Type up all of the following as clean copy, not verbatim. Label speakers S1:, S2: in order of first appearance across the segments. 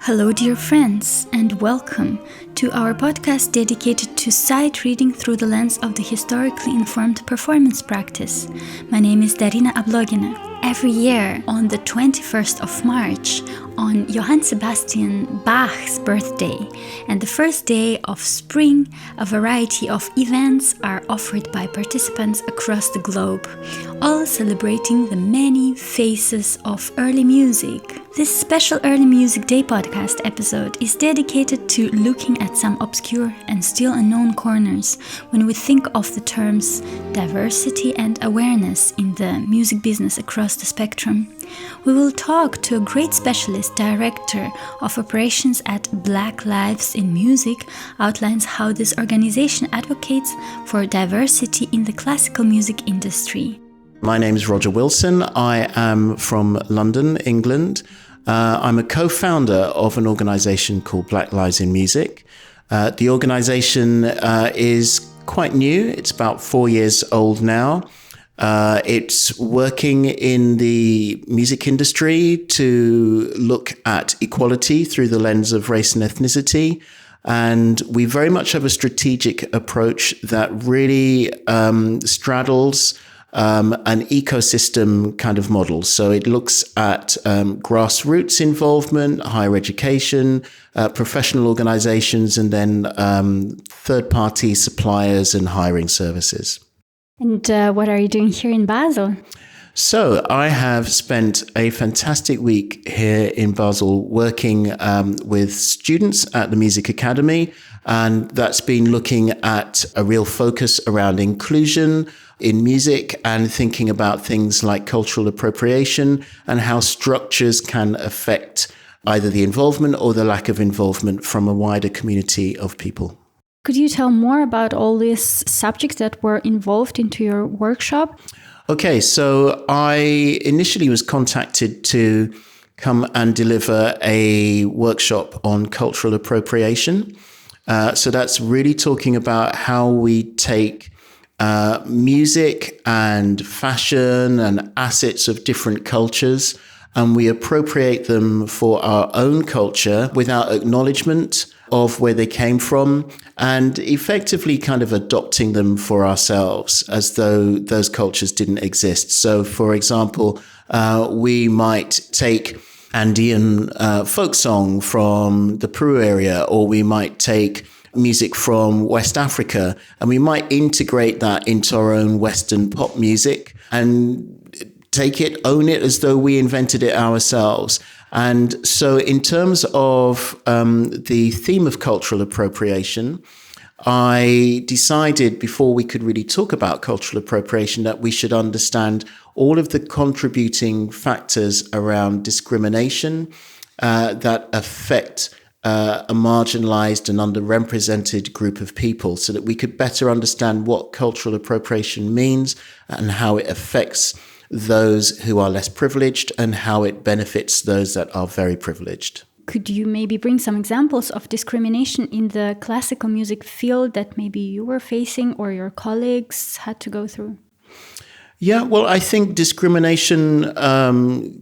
S1: Hello, dear friends, and welcome to our podcast dedicated to sight reading through the lens of the historically informed performance practice. My name is Darina. Every year on the 21st of March, on Johann Sebastian Bach's birthday and the first day of spring, a variety of events are offered by participants across the globe, all celebrating the many faces of early music. This special Early Music Day podcast episode is dedicated to looking at some obscure and still unknown corners when we think of the terms diversity and awareness in the music business across the spectrum. We will talk to a great specialist director of operations at Black Lives in Music, outlines how this organization advocates for diversity in the classical music industry.
S2: My name is Roger Wilson. I am from London, England. I'm a co-founder of an organization called Black Lives in Music. The organization is quite new. It's about 4 years old now. It's working in the music industry to look at equality through the lens of race and ethnicity. And we very much have a strategic approach that really straddles an ecosystem kind of model. So it looks at grassroots involvement, higher education, professional organizations, and then third-party suppliers and hiring services.
S1: And what are you doing here in Basel?
S2: So I have spent a fantastic week here in Basel working with students at the Music Academy, and that's been looking at a real focus around inclusion in music and thinking about things like cultural appropriation and how structures can affect either the involvement or the lack of involvement from a wider community of people.
S1: Could you tell more about all these subjects that were involved into your workshop?
S2: Okay, so I initially was contacted to come and deliver a workshop on cultural appropriation. So that's really talking about how we take music and fashion and assets of different cultures, and we appropriate them for our own culture without acknowledgement of where they came from, and effectively kind of adopting them for ourselves as though those cultures didn't exist. So, for example, we might take Andean folk song from the Peru area, or we might take music from West Africa, and we might integrate that into our own Western pop music and take it, own it as though we invented it ourselves. And so in terms of the theme of cultural appropriation, I decided before we could really talk about cultural appropriation that we should understand all of the contributing factors around discrimination that affect a marginalized and underrepresented group of people, so that we could better understand what cultural appropriation means and how it affects those who are less privileged and how it benefits those that are very privileged.
S1: Could you maybe bring some examples of discrimination in the classical music field that maybe you were facing or your colleagues had to go through?
S2: Yeah, well, I think discrimination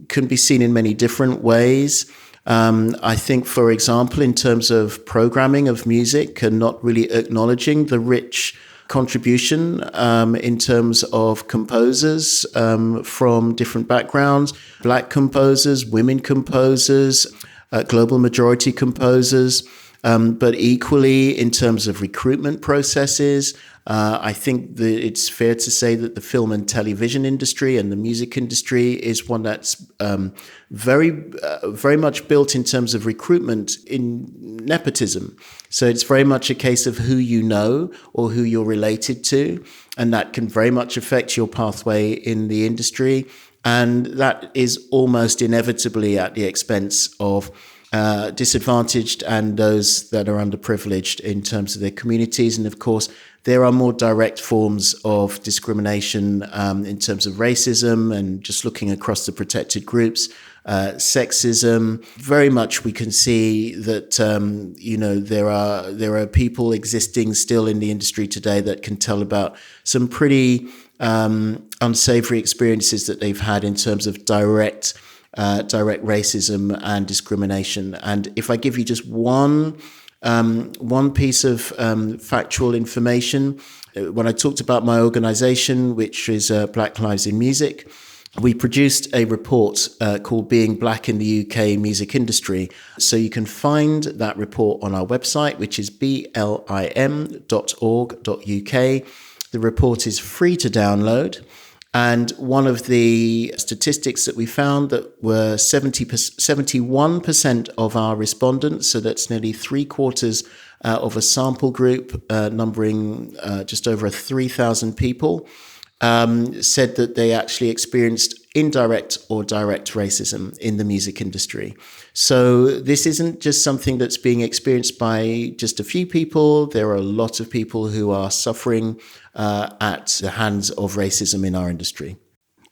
S2: can be seen in many different ways. I think, for example, in terms of programming of music and not really acknowledging the rich contribution in terms of composers from different backgrounds, Black composers, women composers, global majority composers, but equally in terms of recruitment processes. I think that it's fair to say that the film and television industry and the music industry is one that's very much built in terms of recruitment in nepotism. So it's very much a case of who you know or who you're related to, and that can very much affect your pathway in the industry. And that is almost inevitably at the expense of disadvantaged and those that are underprivileged in terms of their communities. And of course, there are more direct forms of discrimination in terms of racism and just looking across the protected groups, sexism. Very much we can see that, there are people existing still in the industry today that can tell about some pretty unsavory experiences that they've had in terms of direct direct racism and discrimination. And if I give you just one piece of factual information, when I talked about my organization, which is Black Lives in Music, we produced a report called Being Black in the UK Music Industry. So you can find that report on our website, which is blim.org.uk. The report is free to download. And one of the statistics that we found that were 71% of our respondents, so that's nearly 3/4 of a sample group numbering just over 3,000 people, said that they actually experienced indirect or direct racism in the music industry. So this isn't just something that's being experienced by just a few people. There are a lot of people who are suffering at the hands of racism in our industry.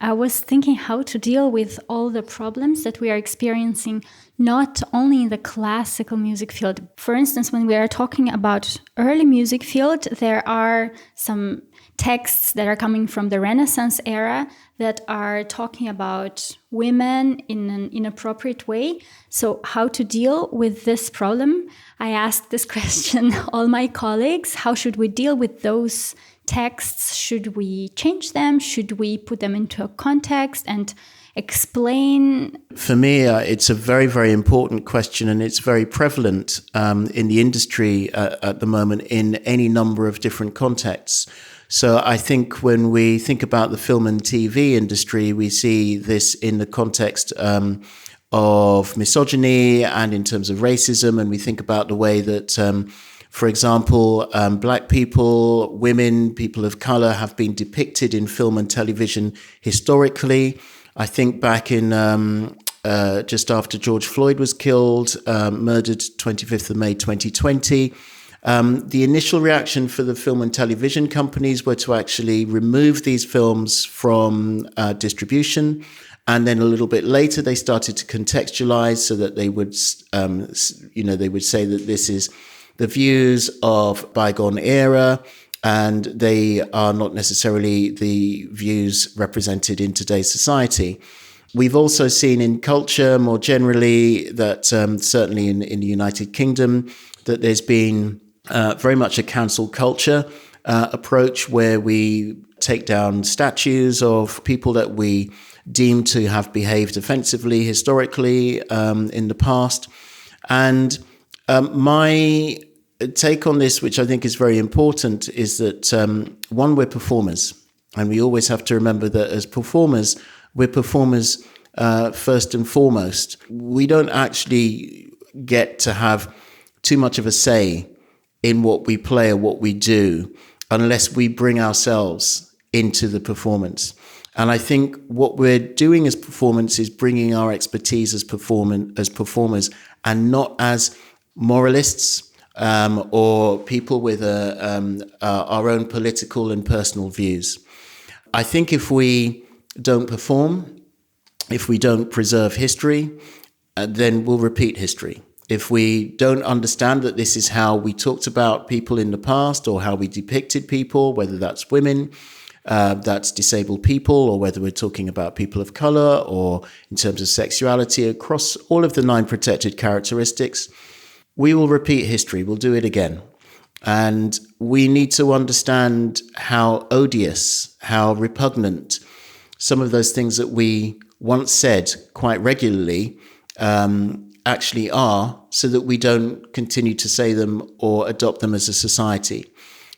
S1: I was thinking how to deal with all the problems that we are experiencing, not only in the classical music field. For instance, when we are talking about early music field, there are some texts that are coming from the Renaissance era that are talking about women in an inappropriate way. So how to deal with this problem? I asked this question all my colleagues. How should we deal with those texts? Should we change them? Should we put them into a context and explain?
S2: For me, it's a very, very important question, and it's very prevalent in the industry at the moment in any number of different contexts. So I think when we think about the film and TV industry, we see this in the context of misogyny and in terms of racism, and we think about the way that for example, Black people, women, people of color have been depicted in film and television historically. I think back in just after George Floyd was killed, murdered 25th of May 2020, the initial reaction for the film and television companies were to actually remove these films from distribution. And then a little bit later, they started to contextualize so that they would, they would say that this is the views of bygone era, and they are not necessarily the views represented in today's society. We've also seen in culture more generally that certainly in the United Kingdom, that there's been very much a cancel culture approach where we take down statues of people that we deem to have behaved offensively historically in the past. And my take on this, which I think is very important, is that one, we're performers, and we always have to remember that as performers, we're performers first and foremost. We don't actually get to have too much of a say in what we play or what we do unless we bring ourselves into the performance. And I think what we're doing as performance is bringing our expertise as performers, and not as moralists or people with our own political and personal views. I think if we don't perform, if we don't preserve history, then we'll repeat history. If we don't understand that this is how we talked about people in the past, or how we depicted people, whether that's women, that's disabled people, or whether we're talking about people of color, or in terms of sexuality across all of the 9 protected characteristics, we will repeat history. We'll do it again. And we need to understand how odious, how repugnant some of those things that we once said quite regularly actually are, so that we don't continue to say them or adopt them as a society.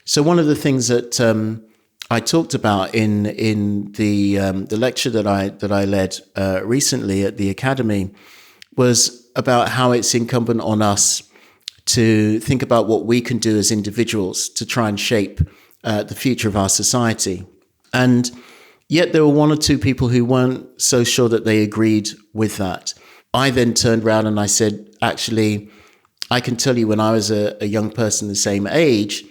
S2: So one of the things that I talked about in the lecture that I led recently at the Academy was about how it's incumbent on us to think about what we can do as individuals to try and shape the future of our society. And yet there were 1 or 2 people who weren't so sure that they agreed with that. I then turned around and I said, actually, I can tell you when I was a young person the same age,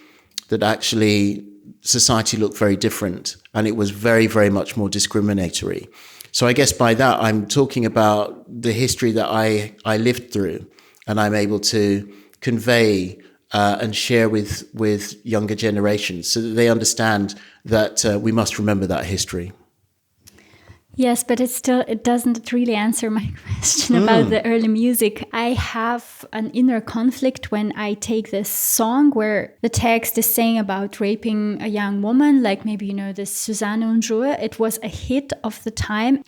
S2: that actually society looked very different, and it was very, very much more discriminatory. So I guess by that, I'm talking about the history that I lived through, and I'm able to convey and share with younger generations so that they understand that we must remember that history.
S1: Yes, but it doesn't really answer my question about the early music. I have an inner conflict when I take this song where the text is saying about raping a young woman, like maybe, the Susanne Unruhe. It was a hit of the time.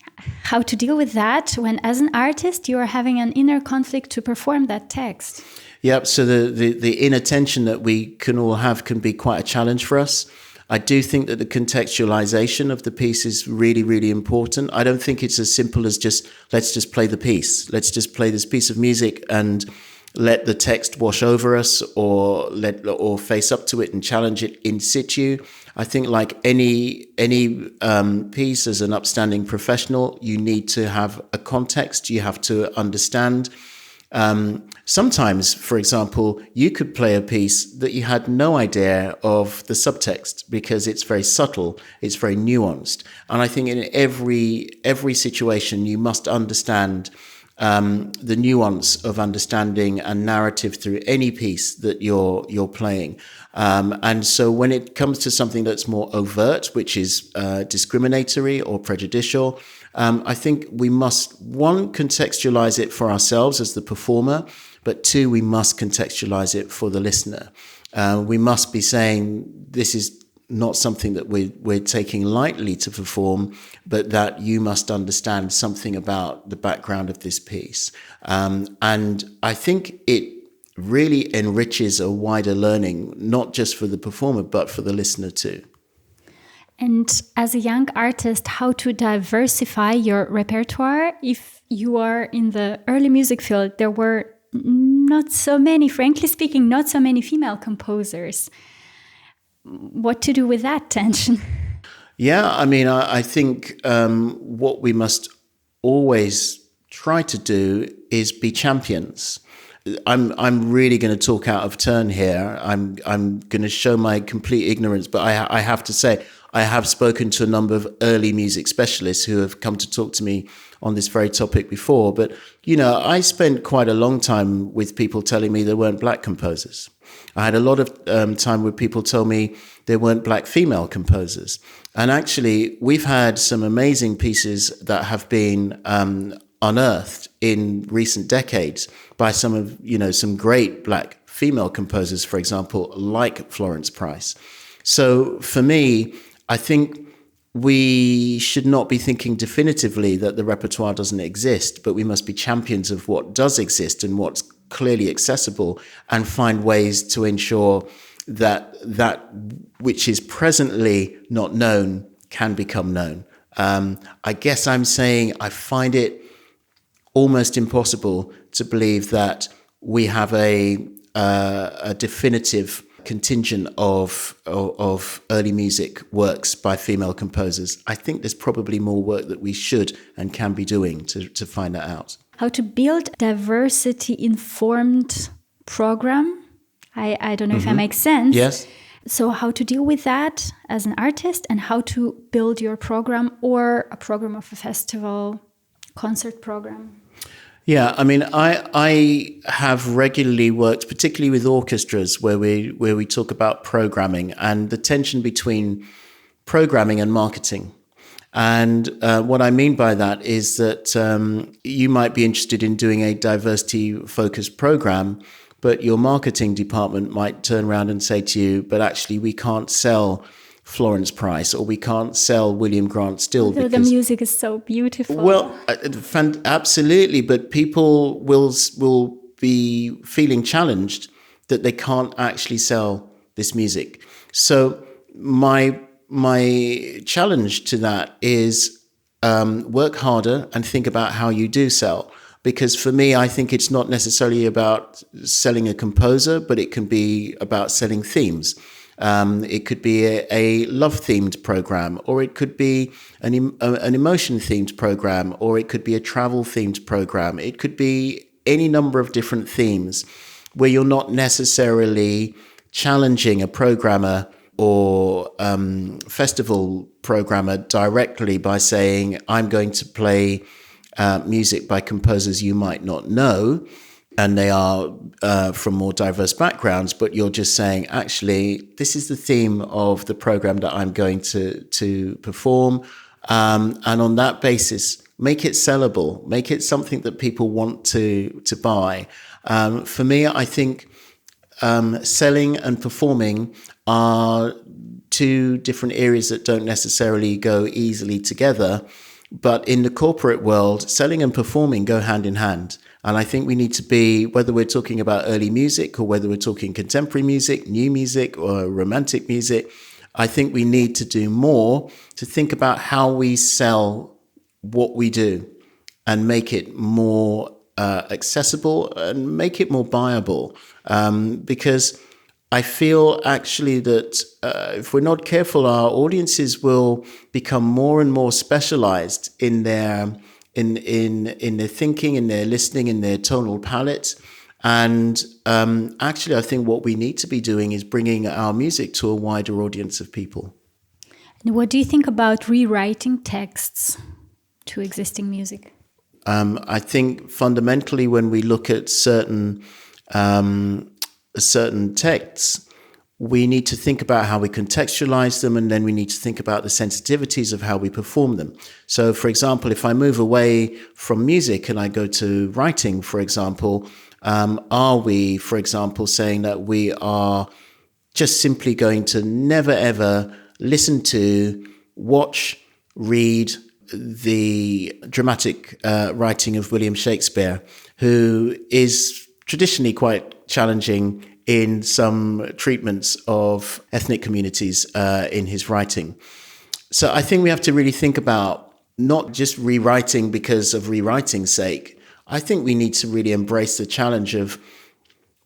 S1: How to deal with that when, as an artist, you are having an inner conflict to perform that text?
S2: Yep. So the inner tension that we can all have can be quite a challenge for us. I do think that the contextualization of the piece is really, really important. I don't think it's as simple as let's just play the piece. Let's just play this piece of music and let the text wash over us or face up to it and challenge it in situ. I think like any piece, as an upstanding professional, you need to have a context. You have to understand. Sometimes, for example, you could play a piece that you had no idea of the subtext because it's very subtle, it's very nuanced. And I think in every situation, you must understand the nuance of understanding and narrative through any piece that you're playing. And so when it comes to something that's more overt, which is discriminatory or prejudicial, I think we must, one, contextualize it for ourselves as the performer, but two, we must contextualize it for the listener. We must be saying this is not something that we're taking lightly to perform, but that you must understand something about the background of this piece. And I think it really enriches a wider learning, not just for the performer, but for the listener too.
S1: And as a young artist, how to diversify your repertoire? If you are in the early music field, there were frankly speaking, not so many female composers. What to do with that tension? Yeah,
S2: I mean, I think what we must always try to do is be champions. I'm really going to talk out of turn here. I'm going to show my complete ignorance, but I have to say, I have spoken to a number of early music specialists who have come to talk to me on this very topic before. But, I spent quite a long time with people telling me there weren't black composers. I had a lot of time where people told me there weren't black female composers. And actually, we've had some amazing pieces that have been unearthed in recent decades by some great black female composers, for example, like Florence Price. So for me, I think we should not be thinking definitively that the repertoire doesn't exist, but we must be champions of what does exist and what's clearly accessible and find ways to ensure that which is presently not known can become known. I guess I'm saying I find it almost impossible to believe that we have a definitive contingent of early music works by female composers. I think there's probably more work that we should and can be doing to find that out.
S1: How to build diversity-informed program? I don't know if that makes sense.
S2: Yes.
S1: So how to deal with that as an artist and how to build your program or a program of a festival, concert program?
S2: Yeah, I mean, I have regularly worked, particularly with orchestras, where we talk about programming and the tension between programming and marketing. And what I mean by that is that you might be interested in doing a diversity-focused program, but your marketing department might turn around and say to you, but actually we can't sell Florence Price or we can't sell William Grant Still.
S1: Although the music is so beautiful.
S2: Well, absolutely, but people will be feeling challenged that they can't actually sell this music. So my challenge to that is work harder and think about how you do sell. Because for me, I think it's not necessarily about selling a composer, but it can be about selling themes. It could be a love-themed program, or it could be an emotion-themed program, or it could be a travel-themed program. It could be any number of different themes where you're not necessarily challenging a programmer or festival programmer directly by saying, I'm going to play music by composers you might not know, and they are from more diverse backgrounds, but you're just saying, actually, this is the theme of the program that I'm going to perform. And on that basis, make it sellable, make it something that people want to buy. For me, I think selling and performing are two different areas that don't necessarily go easily together. But in the corporate world, selling and performing go hand in hand. And I think we need to be, whether we're talking about early music or whether we're talking contemporary music, new music or romantic music, I think we need to do more to think about how we sell what we do and make it more accessible and make it more buyable. Because I feel actually that if we're not careful, our audiences will become more and more specialized in their in their thinking, in their listening, in their tonal palette. And actually, I think what we need to be doing is bringing our music to a wider audience of people.
S1: And what do you think about rewriting texts to existing music?
S2: I think fundamentally, when we look at certain texts, we need to think about how we contextualize them, and then we need to think about the sensitivities of how we perform them. So, for example, if I move away from music and I go to writing, for example, are we, for example, saying that we are just simply going to never, ever listen to, watch, read the dramatic writing of William Shakespeare, who is traditionally quite challenging in some treatments of ethnic communities in his writing. So I think we have to really think about not just rewriting because of rewriting's sake. I think we need to really embrace the challenge of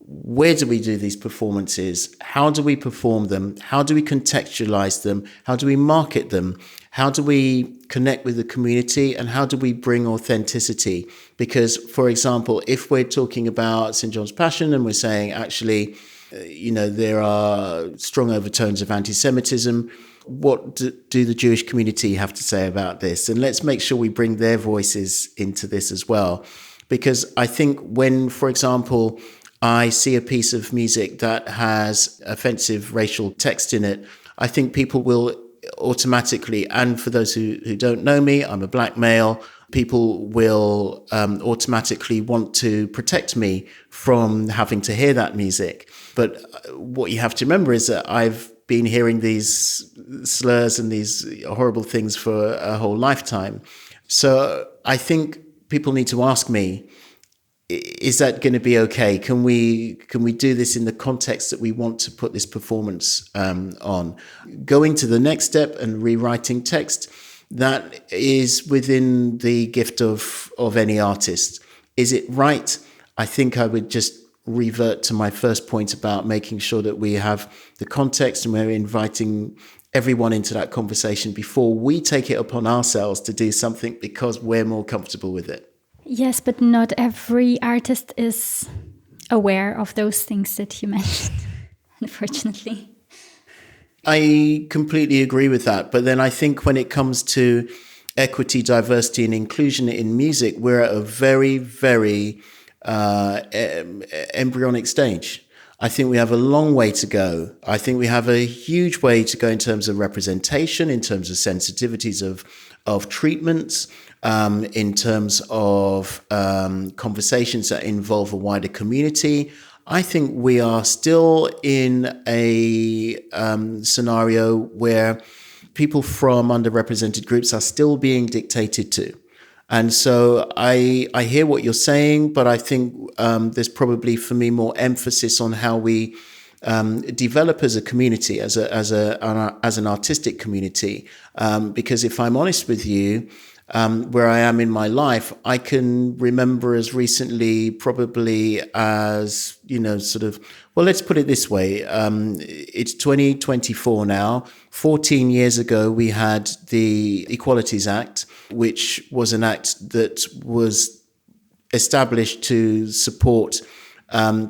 S2: where do we do these performances? How do we perform them? How do we contextualize them? How do we market them? How do we connect with the community? And how do we bring authenticity? Because, for example, if we're talking about St. John's Passion and we're saying, actually, there are strong overtones of anti-Semitism, what do the Jewish community have to say about this? And let's make sure we bring their voices into this as well. Because I think when, for example, I see a piece of music that has offensive racial text in it, I think people will automatically, and for those who don't know me, I'm a black male, people will automatically want to protect me from having to hear that music. But what you have to remember is that I've been hearing these slurs and these horrible things for a whole lifetime. So I think people need to ask me, is that going to be okay? Can we do this in the context that we want to put this performance on? Going to the next step and rewriting text, that is within the gift of any artist. Is it right? I think I would just revert to my first point about making sure that we have the context and we're inviting everyone into that conversation before we take it upon ourselves to do something because we're more comfortable with it.
S1: Yes, but not every artist is aware of those things that you mentioned, unfortunately.
S2: I completely agree with that. But then I think when it comes to equity, diversity, and inclusion in music, we're at a very, very embryonic stage. I think we have a long way to go. I think we have a huge way to go in terms of representation, in terms of sensitivities of treatments, in terms of conversations that involve a wider community. I think we are still in a scenario where people from underrepresented groups are still being dictated to. And so I hear what you're saying, but I think there's probably, for me, more emphasis on how we develop as a community, as an artistic community. Because if I'm honest with you, where I am in my life, I can remember as recently, probably as, well, let's put it this way. It's 2024 now. 14 years ago, we had the Equalities Act, which was an act that was established to support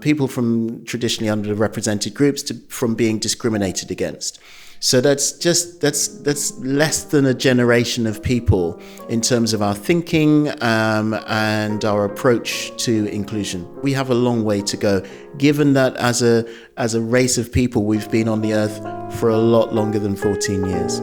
S2: people from traditionally underrepresented groups from being discriminated against. So that's less than a generation of people in terms of our thinking and our approach to inclusion. We have a long way to go, given that as a race of people, we've been on the earth for a lot longer than 14 years.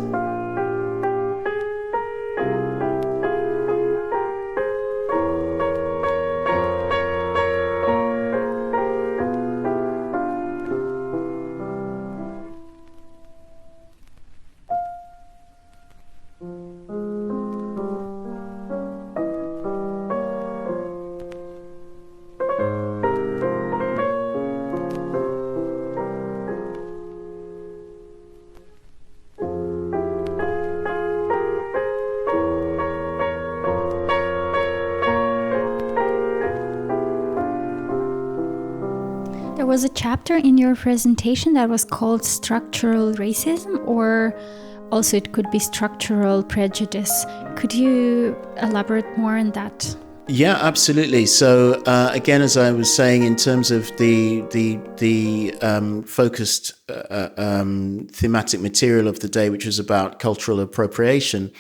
S1: was a chapter in your presentation that was called structural racism, or also it could be structural prejudice. Could you elaborate more on that?
S2: Yeah, absolutely. So again, as I was saying, in terms of the focused thematic material of the day, which was about cultural appropriation,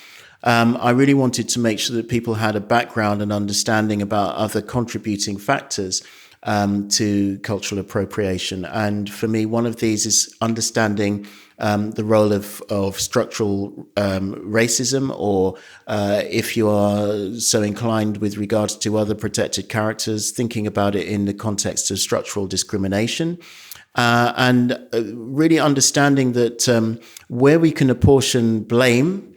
S2: I really wanted to make sure that people had a background and understanding about other contributing factors to cultural appropriation. And for me, one of these is understanding the role of structural racism, or if you are so inclined with regards to other protected characters, thinking about it in the context of structural discrimination. And really understanding that where we can apportion blame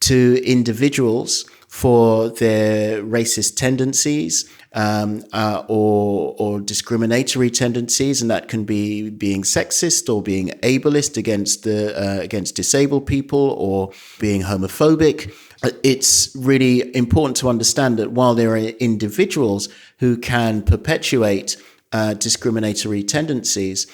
S2: to individuals for their racist tendencies or discriminatory tendencies, and that can be being sexist or being ableist against disabled people, or being homophobic. It's really important to understand that while there are individuals who can perpetuate discriminatory tendencies,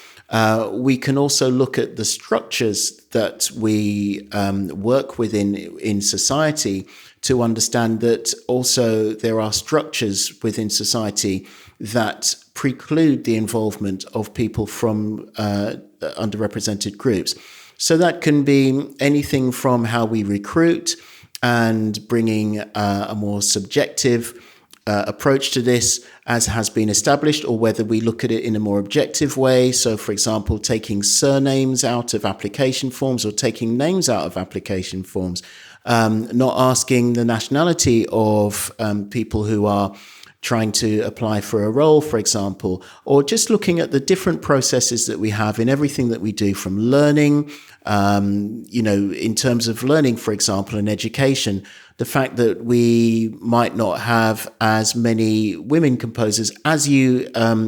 S2: we can also look at the structures that we work within in society to understand that also there are structures within society that preclude the involvement of people from underrepresented groups. So that can be anything from how we recruit and bringing a more subjective approach to this as has been established, or whether we look at it in a more objective way. So, for example, taking surnames out of application forms or taking names out of application forms, not asking the nationality of people who are trying to apply for a role, for example, or just looking at the different processes that we have in everything that we do, from learning, in terms of learning, for example, in education, the fact that we might not have as many women composers, as you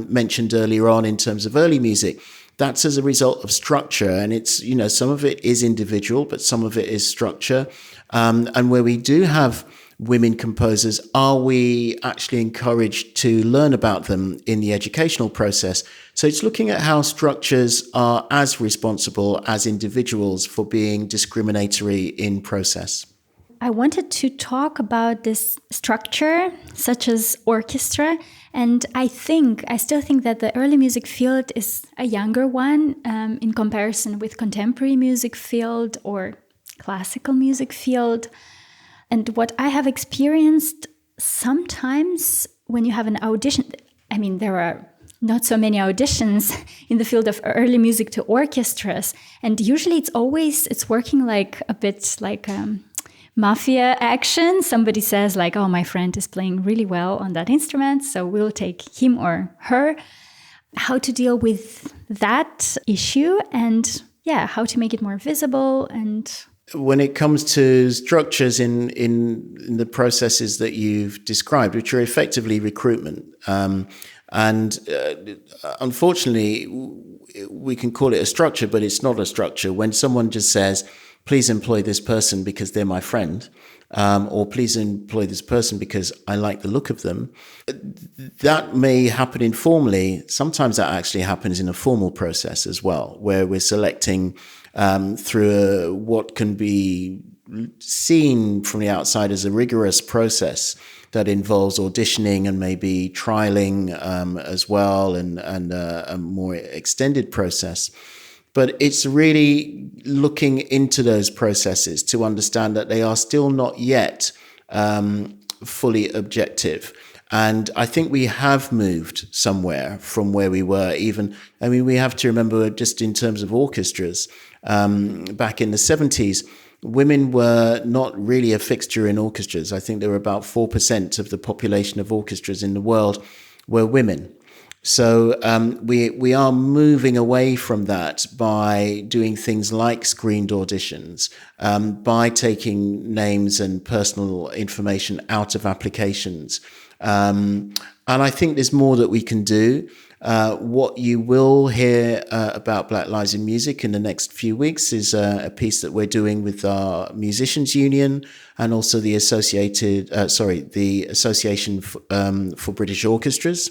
S2: mentioned earlier on in terms of early music, that's as a result of structure. And it's, some of it is individual, but some of it is structure. And where we do have women composers, are we actually encouraged to learn about them in the educational process? So it's looking at how structures are as responsible as individuals for being discriminatory in process.
S1: I wanted to talk about this structure, such as orchestra, and I still think that the early music field is a younger one in comparison with contemporary music field or classical music field. And what I have experienced sometimes when you have an audition, there are not so many auditions in the field of early music to orchestras. And usually it's working like a bit like mafia action. Somebody says like, oh, my friend is playing really well on that instrument, so we'll take him or her. How to deal with that issue and how to make it more visible. And
S2: when it comes to structures in the processes that you've described, which are effectively recruitment, unfortunately, we can call it a structure, but it's not a structure. When someone just says, please employ this person because they're my friend, or please employ this person because I like the look of them, that may happen informally. Sometimes that actually happens in a formal process as well, where we're selecting through what can be seen from the outside as a rigorous process that involves auditioning and maybe trialing as well, and a more extended process. But it's really looking into those processes to understand that they are still not yet fully objective. And I think we have moved somewhere from where we were we have to remember, just in terms of orchestras, back in the 70s, women were not really a fixture in orchestras. I think there were about 4% of the population of orchestras in the world were women. So we are moving away from that by doing things like screened auditions, by taking names and personal information out of applications. And I think there's more that we can do. What you will hear about Black Lives in Music in the next few weeks is a piece that we're doing with our musicians union and also the Association for British Orchestras.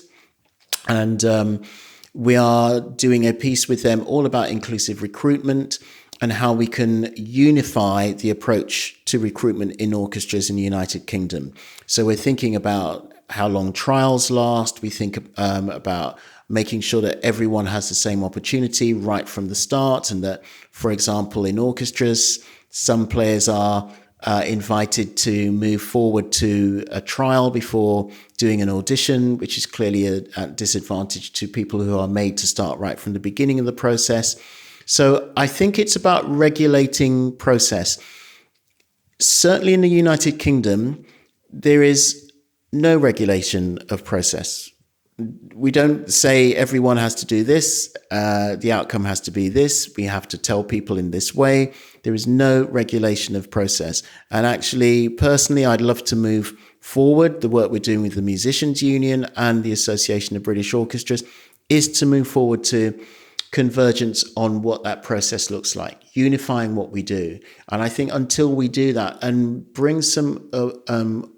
S2: And We are doing a piece with them all about inclusive recruitment and how we can unify the approach to recruitment in orchestras in the United Kingdom. So we're thinking about how long trials last. We think about making sure that everyone has the same opportunity right from the start, and that, for example, in orchestras, some players are invited to move forward to a trial before doing an audition, which is clearly a disadvantage to people who are made to start right from the beginning of the process. So I think it's about regulating process. Certainly in the United Kingdom, there is no regulation of process. We don't say everyone has to do this, the outcome has to be this, we have to tell people in this way. There is no regulation of process. And actually, personally, I'd love to move forward. The work we're doing with the Musicians Union and the Association of British Orchestras is to move forward to convergence on what that process looks like, unifying what we do. And I think until we do that and bring some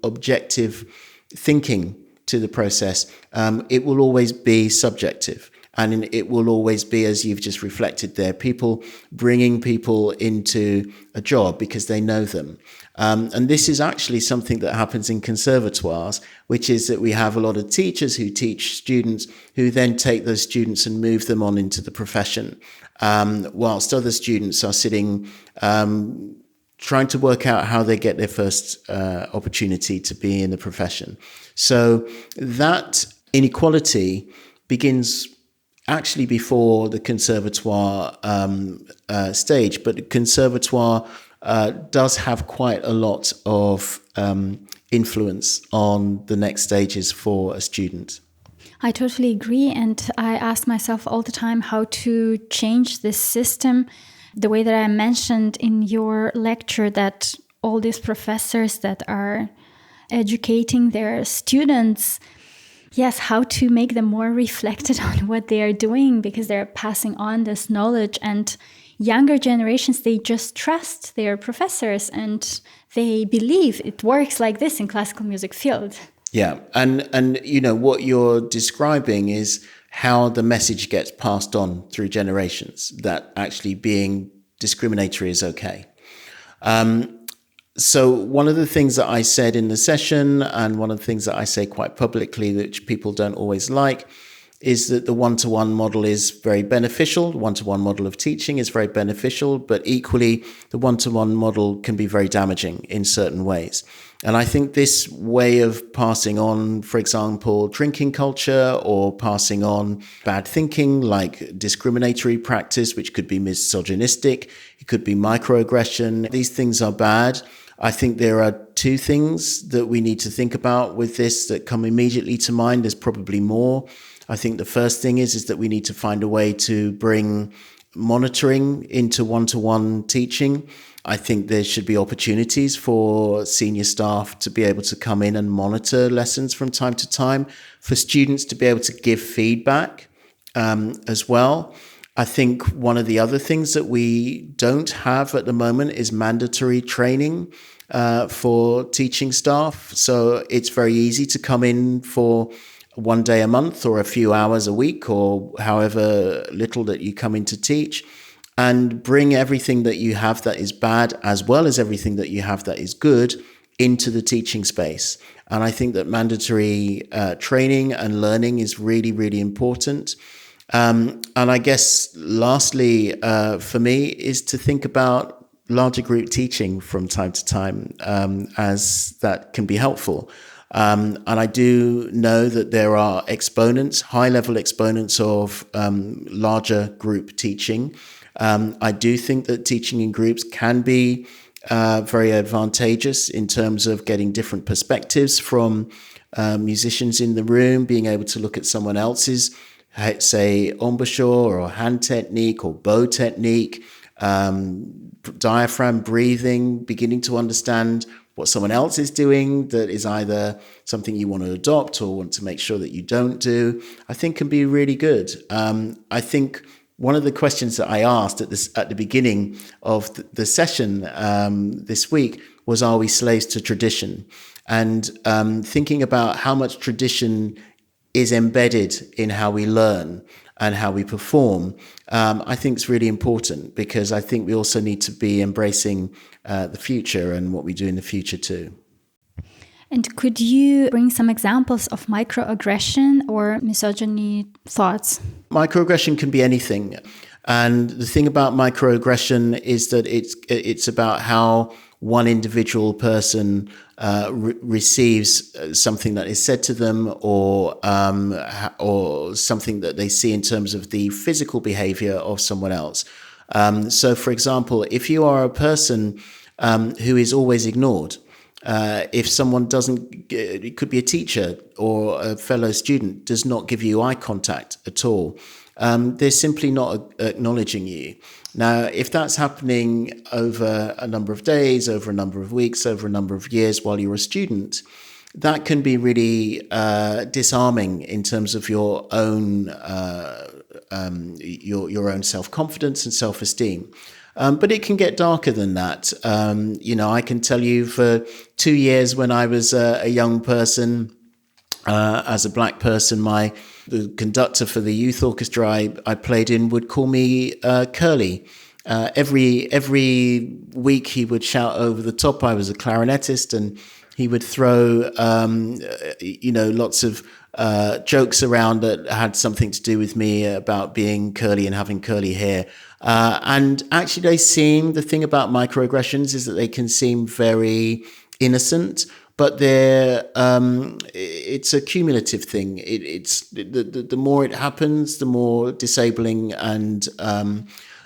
S2: objective thinking to the process, it will always be subjective. And it will always be, as you've just reflected there, people bringing people into a job because they know them. And this is actually something that happens in conservatoires, which is that we have a lot of teachers who teach students who then take those students and move them on into the profession, whilst other students are sitting trying to work out how they get their first opportunity to be in the profession. So that inequality begins actually before the conservatoire stage, but the conservatoire does have quite a lot of influence on the next stages for a student.
S1: I totally agree. And I ask myself all the time how to change this system. The way that I mentioned in your lecture that all these professors that are educating their students, yes, how to make them more reflected on what they are doing, because they're passing on this knowledge, and younger generations, they just trust their professors and they believe it works like this in classical music field.
S2: Yeah, and you know what you're describing is how the message gets passed on through generations, that actually being discriminatory is okay. So one of the things that I said in the session, and one of the things that I say quite publicly, which people don't always like, is that the one-to-one model is very beneficial. The one-to-one model of teaching is very beneficial, but equally the one-to-one model can be very damaging in certain ways. And I think this way of passing on, for example, drinking culture, or passing on bad thinking like discriminatory practice, which could be misogynistic, it could be microaggression. These things are bad. I think there are two things that we need to think about with this that come immediately to mind. There's probably more. I think the first thing is that we need to find a way to bring monitoring into one-to-one teaching. I think there should be opportunities for senior staff to be able to come in and monitor lessons from time to time, for students to be able to give feedback as well. I think one of the other things that we don't have at the moment is mandatory training for teaching staff. So it's very easy to come in for one day a month or a few hours a week, or however little that you come in to teach, and bring everything that you have that is bad as well as everything that you have that is good into the teaching space. And I think that mandatory training and learning is really, really important. And I guess lastly, for me, is to think about larger group teaching from time to time, as that can be helpful. And I do know that there are exponents, high-level exponents of larger group teaching. I do think that teaching in groups can be very advantageous in terms of getting different perspectives from musicians in the room, being able to look at someone else's, say, embouchure or hand technique or bow technique, diaphragm breathing, beginning to understand what someone else is doing that is either something you want to adopt or want to make sure that you don't do, I think can be really good. I think one of the questions that I asked at the beginning of the session this week was, are we slaves to tradition? And thinking about how much tradition is embedded in how we learn. and how we perform, I think is really important, because I think we also need to be embracing the future and what we do in the future too.
S1: And could you bring some examples of microaggression or misogyny thoughts?
S2: Microaggression can be anything. And the thing about microaggression is that it's about how one individual person receives something that is said to them, or something that they see in terms of the physical behavior of someone else. So, for example, if you are a person who is always ignored, if someone it could be a teacher or a fellow student, does not give you eye contact at all, they're simply not acknowledging you. Now, if that's happening over a number of days, over a number of weeks, over a number of years while you're a student, that can be really disarming in terms of your own your own self-confidence and self-esteem. But it can get darker than that. I can tell you, for 2 years when I was a young person, as a black person, the conductor for the youth orchestra I played in would call me Curly. Every week he would shout over the top. I was a clarinetist, and he would throw lots of jokes around that had something to do with me, about being curly and having curly hair. And actually, the thing about microaggressions is that they can seem very innocent, but it's a cumulative thing. It's the more it happens, the more disabling and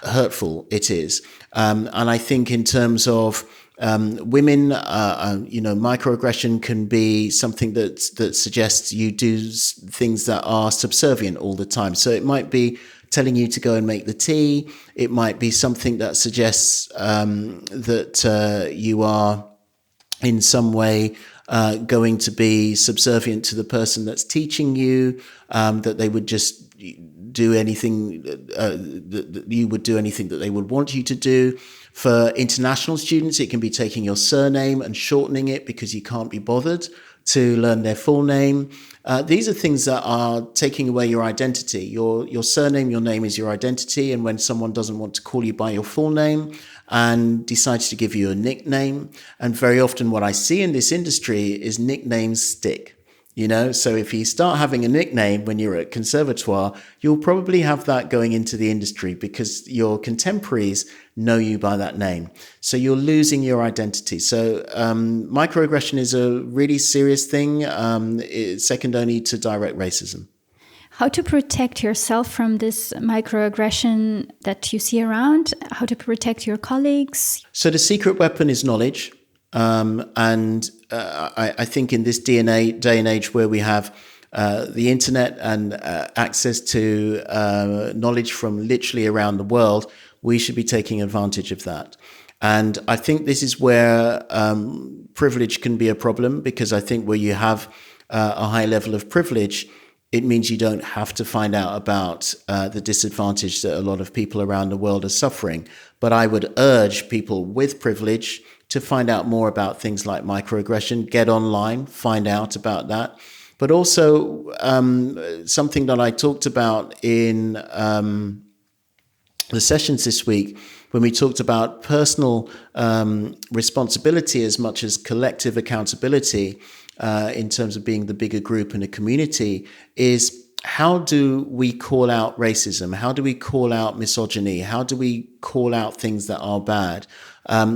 S2: hurtful it is. And I think in terms of women, microaggression can be something that suggests you do things that are subservient all the time. So it might be telling you to go and make the tea. It might be something that suggests that you are in some way going to be subservient to the person that's teaching you, that they would just do anything, that you would do anything that they would want you to do. For international students, it can be taking your surname and shortening it because you can't be bothered to learn their full name. These are things that are taking away your identity. Your surname, your name is your identity. And when someone doesn't want to call you by your full name and decides to give you a nickname, and very often what I see in this industry is nicknames stick. So if you start having a nickname when you're at conservatoire, you'll probably have that going into the industry because your contemporaries know you by that name. So you're losing your identity. So microaggression is a really serious thing, it's second only to direct racism.
S1: How to protect yourself from this microaggression that you see around? How to protect your colleagues?
S2: So the secret weapon is knowledge. I think in this day and age where we have the internet and access to knowledge from literally around the world, we should be taking advantage of that. And I think this is where privilege can be a problem, because I think where you have a high level of privilege, it means you don't have to find out about the disadvantage that a lot of people around the world are suffering. But I would urge people with privilege to find out more about things like microaggression, get online, find out about that. But also something that I talked about in the sessions this week, when we talked about personal responsibility as much as collective accountability in terms of being the bigger group in a community, is how do we call out racism? How do we call out misogyny? How do we call out things that are bad?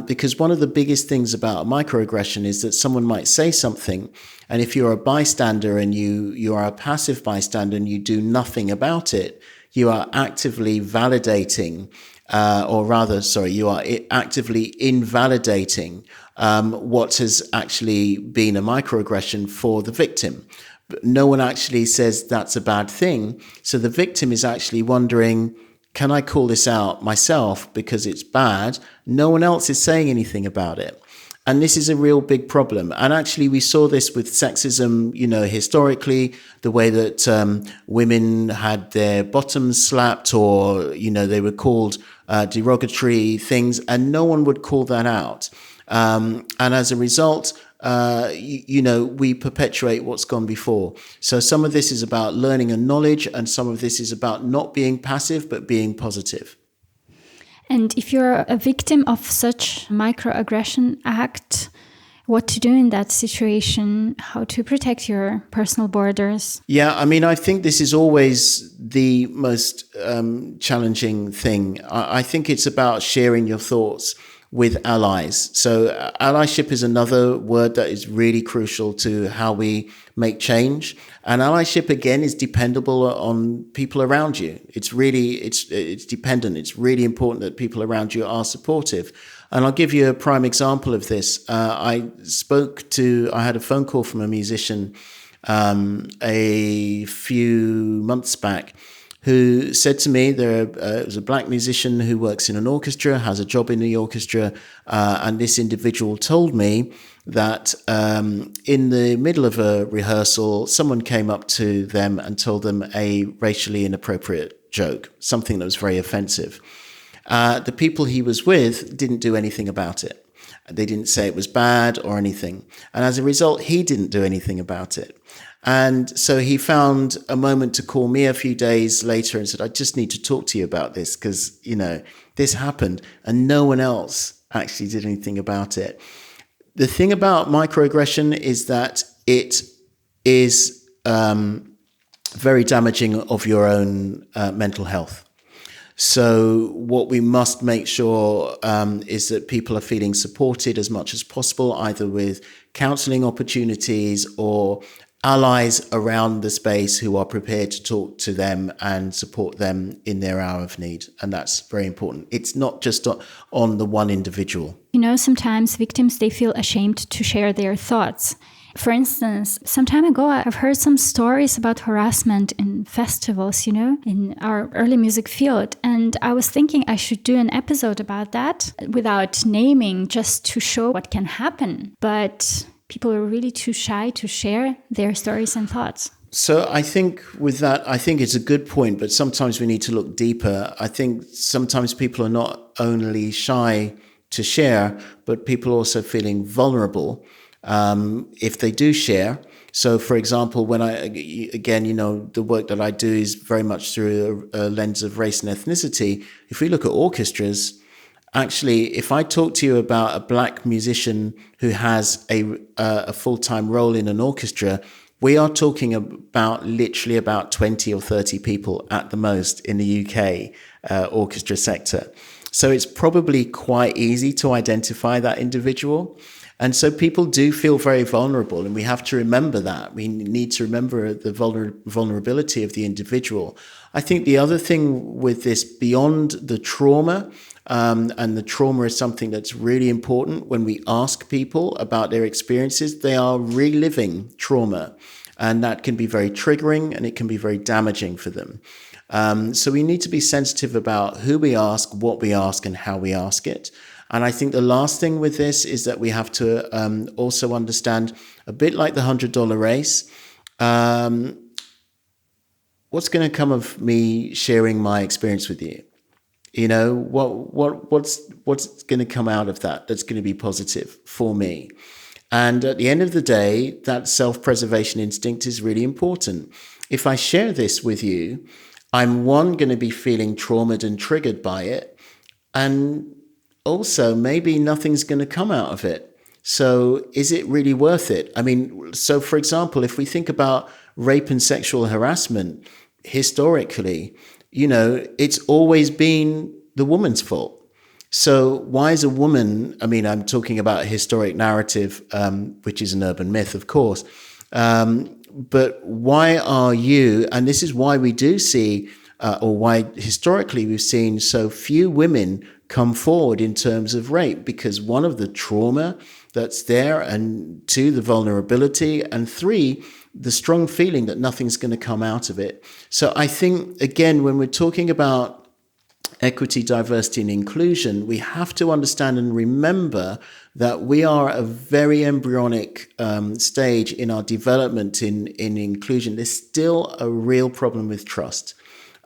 S2: Because one of the biggest things about microaggression is that someone might say something, and if you're a bystander and you are a passive bystander and you do nothing about it, you are actively validating, you are actively invalidating what has actually been a microaggression for the victim. But no one actually says that's a bad thing. So the victim is actually wondering, can I call this out myself because it's bad? No one else is saying anything about it. And this is a real big problem. And actually, we saw this with sexism, historically, the way that women had their bottoms slapped, or, they were called derogatory things, and no one would call that out. And as a result, we perpetuate what's gone before. So some of this is about learning and knowledge, and some of this is about not being passive, but being positive.
S1: And if you're a victim of such microaggression act, what to do in that situation, how to protect your personal borders?
S2: Yeah, I mean, I think this is always the most challenging thing. I think it's about sharing your thoughts with allies. So allyship is another word that is really crucial to how we make change. And allyship, again, is dependable on people around you. It's dependent. It's really important that people around you are supportive. And I'll give you a prime example of this. I had a phone call from a musician a few months back who said to me, it was a black musician who works in an orchestra, has a job in the orchestra, and this individual told me that in the middle of a rehearsal, someone came up to them and told them a racially inappropriate joke, something that was very offensive. The people he was with didn't do anything about it. They didn't say it was bad or anything. And as a result, he didn't do anything about it. And so he found a moment to call me a few days later and said, I just need to talk to you about this because, this happened and no one else actually did anything about it. The thing about microaggression is that it is very damaging of your own mental health. So what we must make sure is that people are feeling supported as much as possible, either with counselling opportunities or allies around the space who are prepared to talk to them and support them in their hour of need. And that's very important. It's not just on the one individual.
S1: Sometimes victims, they feel ashamed to share their thoughts. For instance, some time ago, I've heard some stories about harassment in festivals, in our early music field. And I was thinking I should do an episode about that without naming, just to show what can happen. But people are really too shy to share their stories and thoughts.
S2: So I think with that, I think it's a good point, but sometimes we need to look deeper. I think sometimes people are not only shy to share, but people are also feeling vulnerable if they do share. So, for example, when the work that I do is very much through a lens of race and ethnicity. If we look at orchestras, actually, if I talk to you about a black musician who has a full-time role in an orchestra, we are talking about literally about 20 or 30 people at the most in the UK orchestra sector. So it's probably quite easy to identify that individual. And so people do feel very vulnerable, and we have to remember that. We need to remember the vulnerability of the individual. I think the other thing with this, beyond the trauma, and the trauma is something that's really important when we ask people about their experiences, they are reliving trauma, and that can be very triggering and it can be very damaging for them. So we need to be sensitive about who we ask, what we ask, and how we ask it. And I think the last thing with this is that we have to also understand, a bit like the $100 race, what's going to come of me sharing my experience with you? What's going to come out of that that's going to be positive for me? And at the end of the day, that self-preservation instinct is really important. If I share this with you, I'm going to be feeling traumatized and triggered by it. And also, maybe nothing's going to come out of it. So is it really worth it? I mean, so for example, if we think about rape and sexual harassment, historically, it's always been the woman's fault. So why is a woman, I'm talking about a historic narrative, which is an urban myth, of course. But why are you, and this is why we do see, or why historically we've seen so few women come forward in terms of rape, because one of the trauma that's there, and two, the vulnerability, and three, the strong feeling that nothing's going to come out of it. So I think, again, when we're talking about equity, diversity, and inclusion, we have to understand and remember that we are at a very embryonic stage in our development in inclusion. There's still a real problem with trust.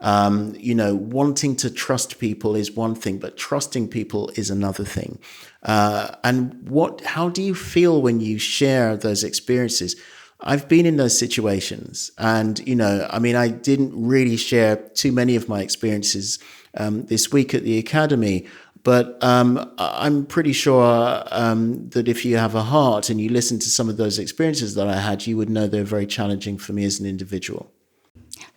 S2: Wanting to trust people is one thing, but trusting people is another thing. How do you feel when you share those experiences? I've been in those situations, and I didn't really share too many of my experiences this week at the Academy, but I'm pretty sure that if you have a heart and you listen to some of those experiences that I had, you would know they're very challenging for me as an individual.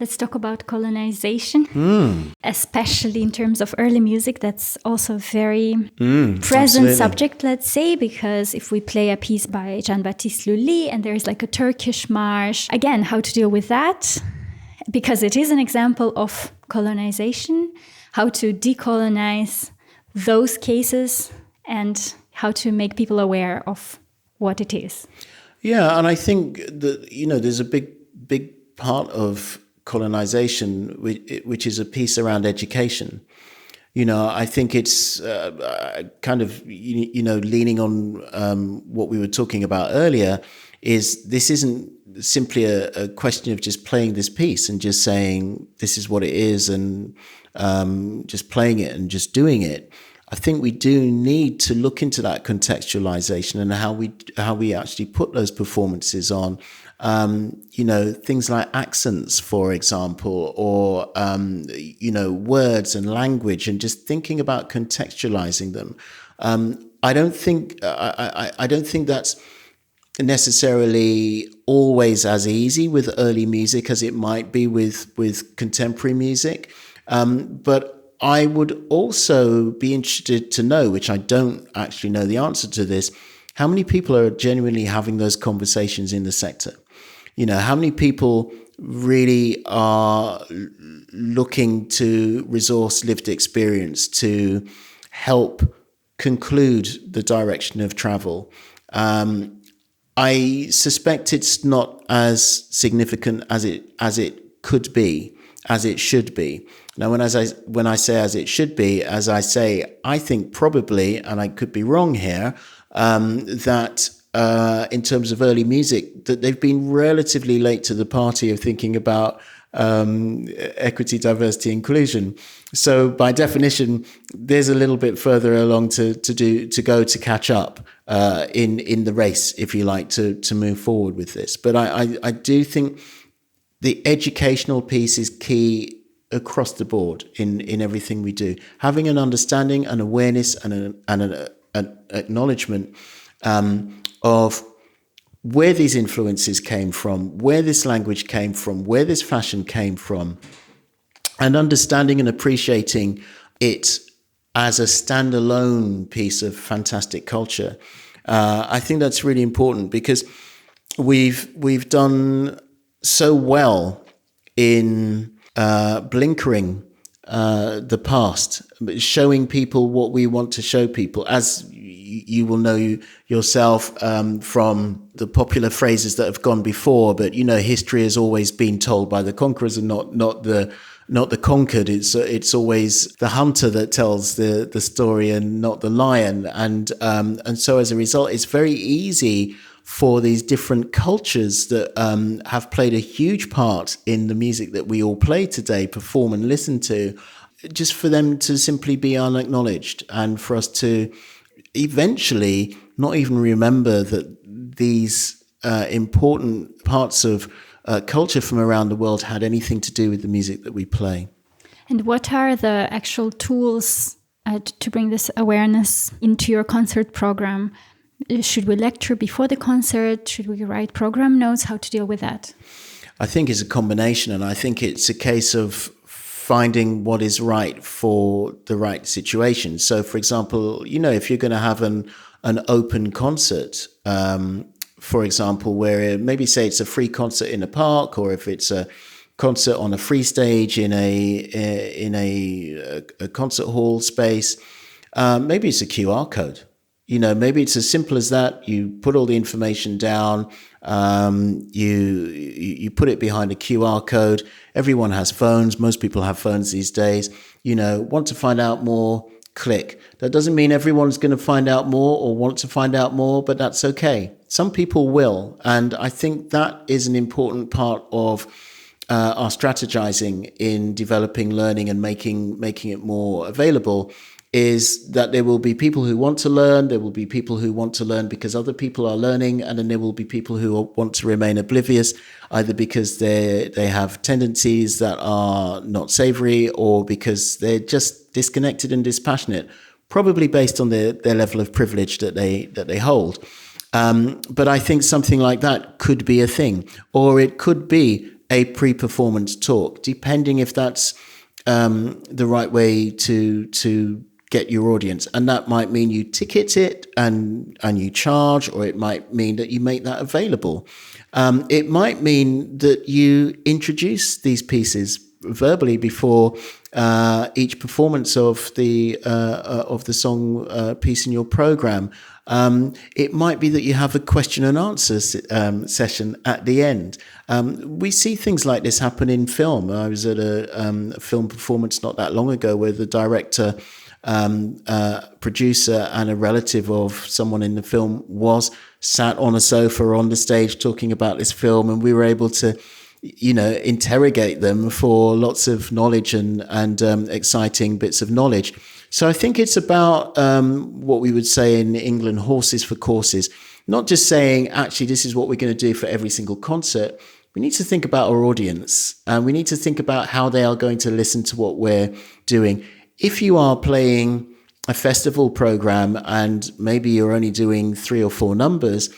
S1: Let's talk about colonization, especially in terms of early music. That's also a very present subject, let's say, because if we play a piece by Jean-Baptiste Lully and there's like a Turkish march, again, how to deal with that? Because it is an example of colonization, how to decolonize those cases and how to make people aware of what it is.
S2: Yeah, and I think that, there's a big part of colonization, which is a piece around education. I think it's kind of, leaning on what we were talking about earlier, is this isn't simply a question of just playing this piece and just saying this is what it is and just playing it and just doing it. I think we do need to look into that contextualization and how we actually put those performances on. Things like accents, for example, or words and language, and just thinking about contextualizing them. I don't think that's necessarily always as easy with early music as it might be with contemporary music, but I would also be interested to know, which I don't actually know the answer to this, how many people are genuinely having those conversations in the sector? How many people really are looking to resource lived experience to help conclude the direction of travel? I suspect it's not as significant as it could be, as it should be. Now, when I say as it should be, as I say, I think probably, and I could be wrong here, that in terms of early music, that they've been relatively late to the party of thinking about equity, diversity, inclusion. So by definition, there's a little bit further along to go to catch up in the race, if you like, to move forward with this. But I do think the educational piece is key across the board in everything we do. Having an understanding, an awareness, and an acknowledgement of where these influences came from, where this language came from, where this fashion came from, and understanding and appreciating it as a standalone piece of fantastic culture. I think that's really important because we've done so well in blinkering the past, showing people what we want to show people, as you will know yourself from the popular phrases that have gone before. But history has always been told by the conquerors and not the conquered. It's always the hunter that tells the story and not the lion. And so as a result, it's very easy for these different cultures that have played a huge part in the music that we all play today, perform and listen to, just for them to simply be unacknowledged, and for us to eventually not even remember that these important parts of culture from around the world had anything to do with the music that we play.
S1: And what are the actual tools to bring this awareness into your concert program? Should we lecture before the concert? Should we write program notes? How to deal with that?
S2: I think it's a combination, and I think it's a case of finding what is right for the right situation. So, for example, if you're going to have an open concert, for example, where maybe say it's a free concert in a park, or if it's a concert on a free stage in a concert hall space, maybe it's a QR code. Maybe it's as simple as that. You put all the information down, you put it behind a QR code. Everyone has phones. Most people have phones these days. Want to find out more, click. That doesn't mean everyone's going to find out more or want to find out more, but that's okay. Some people will. And I think that is an important part of are strategizing in developing learning and making it more available is that there will be people who want to learn, there will be people who want to learn because other people are learning, and then there will be people who want to remain oblivious, either because they have tendencies that are not savory or because they're just disconnected and dispassionate, probably based on their level of privilege that they hold. But I think something like that could be a thing, or it could be a pre-performance talk, depending if that's the right way to get your audience. And that might mean you ticket it and you charge, or it might mean that you make that available. It might mean that you introduce these pieces verbally before each performance of the song piece in your program. It might be that you have a question and answer session at the end. We see things like this happen in film. I was at a film performance not that long ago where the director, producer and a relative of someone in the film was sat on a sofa on the stage talking about this film, and we were able to interrogate them for lots of knowledge and exciting bits of knowledge. So I think it's about what we would say in England, horses for courses. Not just saying, actually, this is what we're going to do for every single concert. We need to think about our audience, and we need to think about how they are going to listen to what we're doing. If you are playing a festival program and maybe you're only doing 3 or 4 numbers,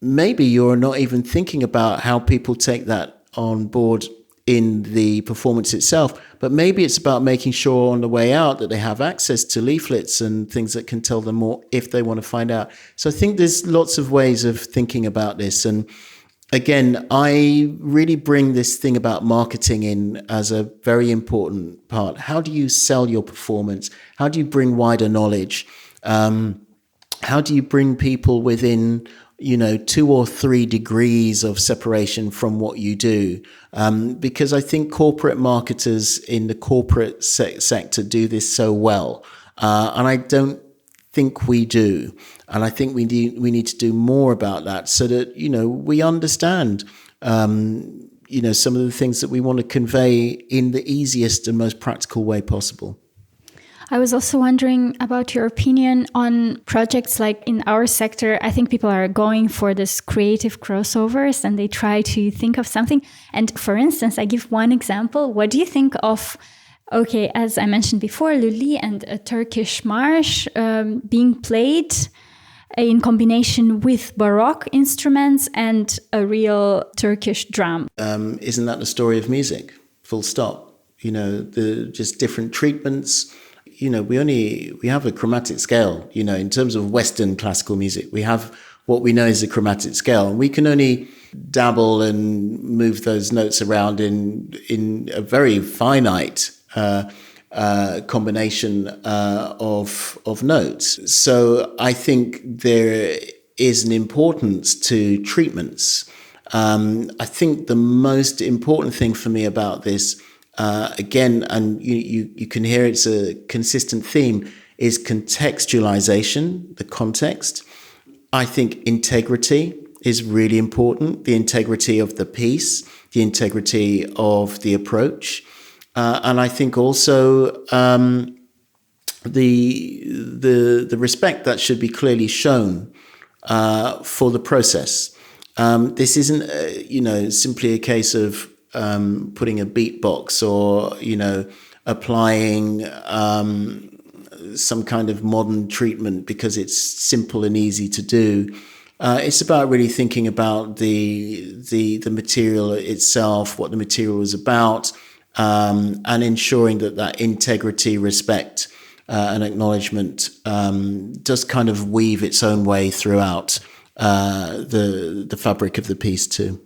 S2: maybe you're not even thinking about how people take that on board in the performance itself, but maybe it's about making sure on the way out that they have access to leaflets and things that can tell them more if they want to find out. So I think there's lots of ways of thinking about this. And again, I really bring this thing about marketing in as a very important part. How do you sell your performance? How do you bring wider knowledge? How do you bring people within 2 or 3 degrees of separation from what you do? Because I think corporate marketers in the corporate sector do this so well. And I don't think we do. And I think we need to do more about that so that, we understand, some of the things that we want to convey in the easiest and most practical way possible.
S1: I was also wondering about your opinion on projects like in our sector. I think people are going for this creative crossovers and they try to think of something. And for instance, I give one example. What do you think of, as I mentioned before, Lully and a Turkish march being played in combination with Baroque instruments and a real Turkish drum?
S2: Isn't that the story of music? Full stop. Just different treatments. We have a chromatic scale, in terms of Western classical music. We have what we know is a chromatic scale, and we can only dabble and move those notes around in a very finite combination of notes. So I think there is an importance to treatments. I think the most important thing for me about this, again, and you can hear it's a consistent theme, is contextualization, the context. I think integrity is really important, the integrity of the piece, the integrity of the approach. And I think also the respect that should be clearly shown for the process. This isn't, simply a case of putting a beatbox or, applying some kind of modern treatment because it's simple and easy to do. It's about really thinking about the material itself, what the material is about, and ensuring that integrity, respect, and acknowledgement does kind of weave its own way throughout the fabric of the piece too.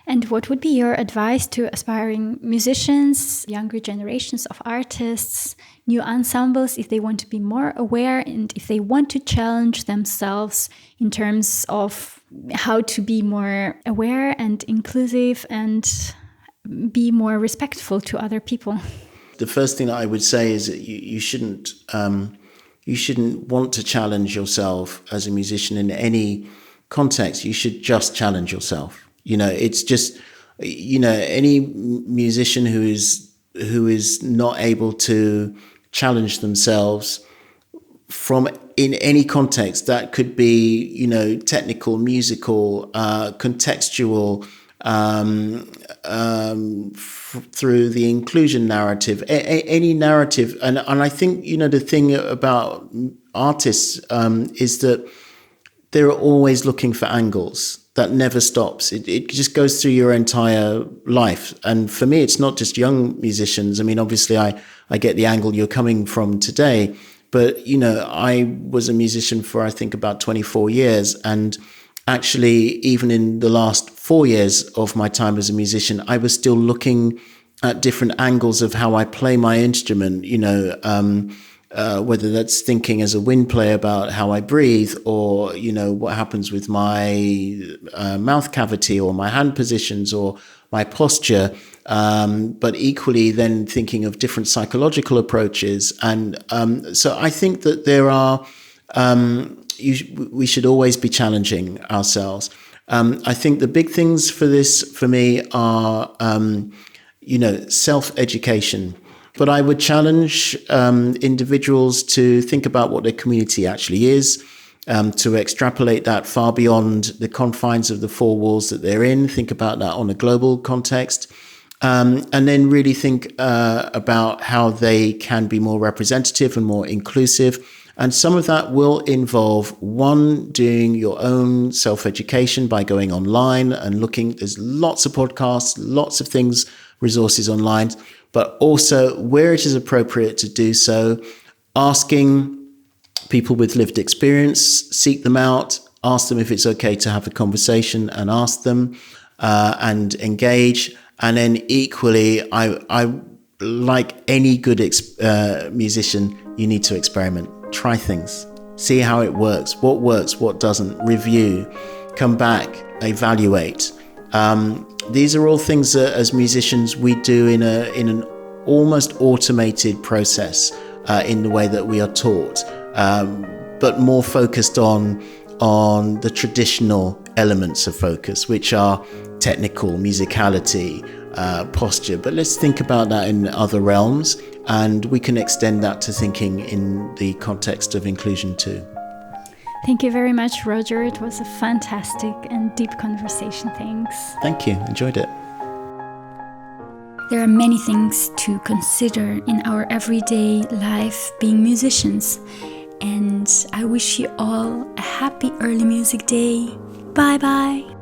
S1: And what would be your advice to aspiring musicians, younger generations of artists, new ensembles, if they want to be more aware and if they want to challenge themselves in terms of how to be more aware and inclusive and be more respectful to other people?
S2: The first thing that I would say is that you shouldn't want to challenge yourself as a musician in any context. You should just challenge yourself. It's just any musician who is not able to challenge themselves from in any context, that could be, technical, musical, contextual, through the inclusion narrative, any narrative. And I think, the thing about artists is that they're always looking for angles. That never stops. It just goes through your entire life. And for me, it's not just young musicians. I mean, obviously, I get the angle you're coming from today. But, I was a musician for, I think, about 24 years. And actually, even in the last 4 years of my time as a musician, I was still looking at different angles of how I play my instrument, whether that's thinking as a wind player about how I breathe, or, what happens with my mouth cavity or my hand positions or my posture. But equally then thinking of different psychological approaches. And so I think that there are, we should always be challenging ourselves. I think the big things for me are, self-education. But I would challenge individuals to think about what their community actually is, to extrapolate that far beyond the confines of the four walls that they're in, think about that on a global context, and then really think about how they can be more representative and more inclusive. And some of that will involve, one, doing your own self-education by going online and looking. There's lots of podcasts, lots of things, resources online, but also where it is appropriate to do so, asking people with lived experience, seek them out, ask them if it's okay to have a conversation and ask them and engage. And then equally, I like any good musician, you need to experiment. Try things, see how it works, what doesn't, review, come back, evaluate. These are all things that as musicians we do in an almost automated process in the way that we are taught, but more focused on the traditional elements of focus, which are technical, musicality, posture. But let's think about that in other realms, and we can extend that to thinking in the context of inclusion too.
S1: Thank you very much, Roger. It was a fantastic and deep conversation. Thanks.
S2: Thank you. Enjoyed it.
S1: There are many things to consider in our everyday life being musicians. And I wish you all a happy early music day. Bye-bye.